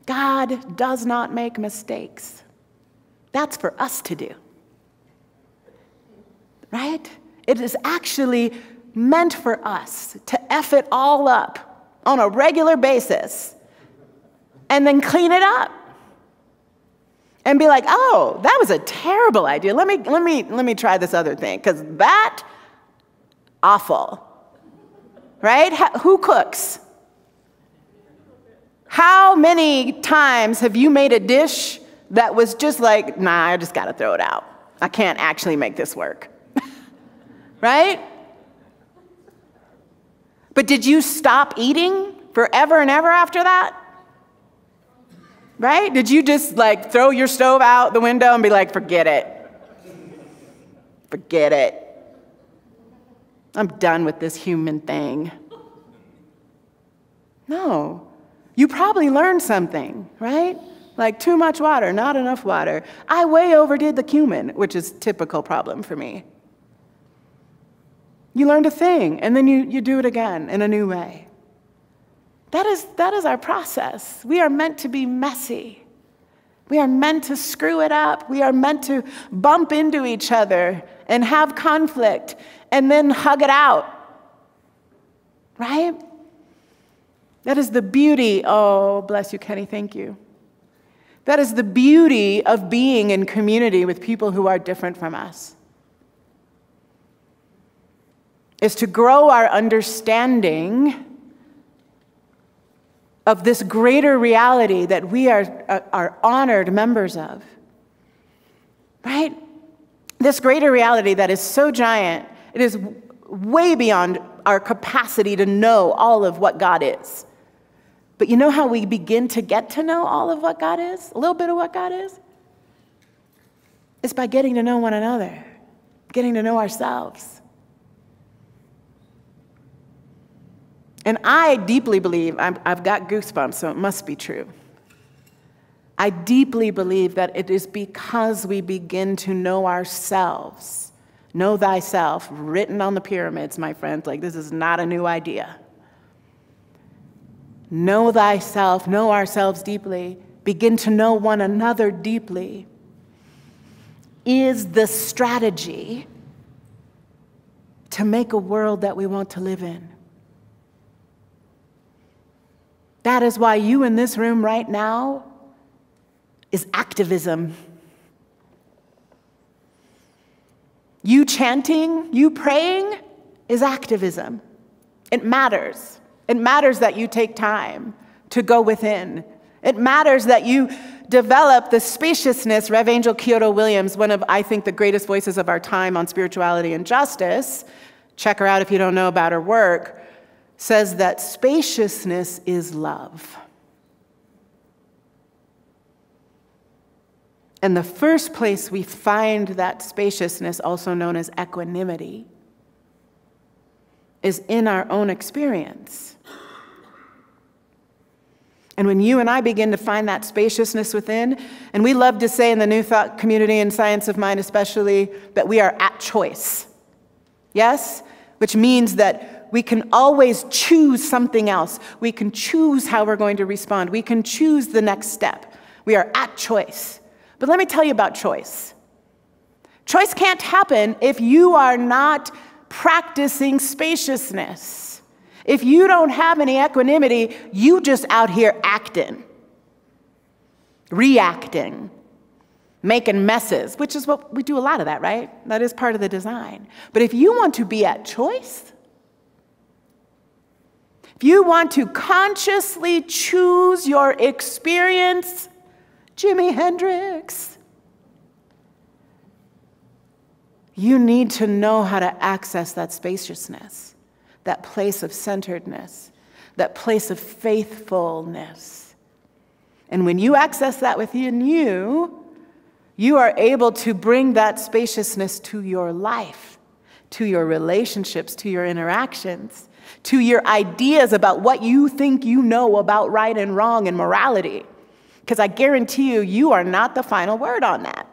God does not make mistakes. That's for us to do. Right? It is actually meant for us to F it all up on a regular basis and then clean it up and be like, oh, that was a terrible idea. Let me try this other thing, because that, awful. Right? Who cooks? How many times have you made a dish that was just like, nah, I just got to throw it out. I can't actually make this work. Right? But did you stop eating forever and ever after that? Right? Did you just like throw your stove out the window and be like, forget it. Forget it. I'm done with this human thing. No. You probably learned something, right? Like too much water, not enough water. I way overdid the cumin, which is a typical problem for me. You learned a thing, and then you do it again in a new way. That is our process. We are meant to be messy. We are meant to screw it up. We are meant to bump into each other and have conflict and then hug it out. Right? That is the beauty. Oh, bless you, Kenny. Thank you. That is the beauty of being in community with people who are different from us. Is to grow our understanding of this greater reality that we are honored members of. Right? This greater reality that is so giant, it is way beyond our capacity to know all of what God is. But you know how we begin to get to know all of what God is? A little bit of what God is? It's by getting to know one another, getting to know ourselves. And I deeply believe, I've got goosebumps, so it must be true. I deeply believe that it is because we begin to know ourselves. Know thyself, written on the pyramids, my friends. Like, this is not a new idea. Know thyself, know ourselves deeply, begin to know one another deeply, is the strategy to make a world that we want to live in. That is why you in this room right now is activism. You chanting, you praying is activism. It matters. It matters that you take time to go within. It matters that you develop the spaciousness. Rev. Angel Kyoto Williams, one of, I think, the greatest voices of our time on spirituality and justice, check her out if you don't know about her work, says that spaciousness is love. And the first place we find that spaciousness, also known as equanimity, is in our own experience. And when you and I begin to find that spaciousness within, and we love to say in the New Thought community and Science of Mind especially, that we are at choice. Yes? Which means that we can always choose something else. We can choose how we're going to respond. We can choose the next step. We are at choice. But let me tell you about choice. Choice can't happen if you are not practicing spaciousness. If you don't have any equanimity, you just out here acting, reacting, making messes, which is what we do a lot of that, right? That is part of the design. But if you want to be at choice, if you want to consciously choose your experience, Jimi Hendrix, you need to know how to access that spaciousness, that place of centeredness, that place of faithfulness. And when you access that within you, you are able to bring that spaciousness to your life, to your relationships, to your interactions, to your ideas about what you think you know about right and wrong and morality. Because I guarantee you, you are not the final word on that.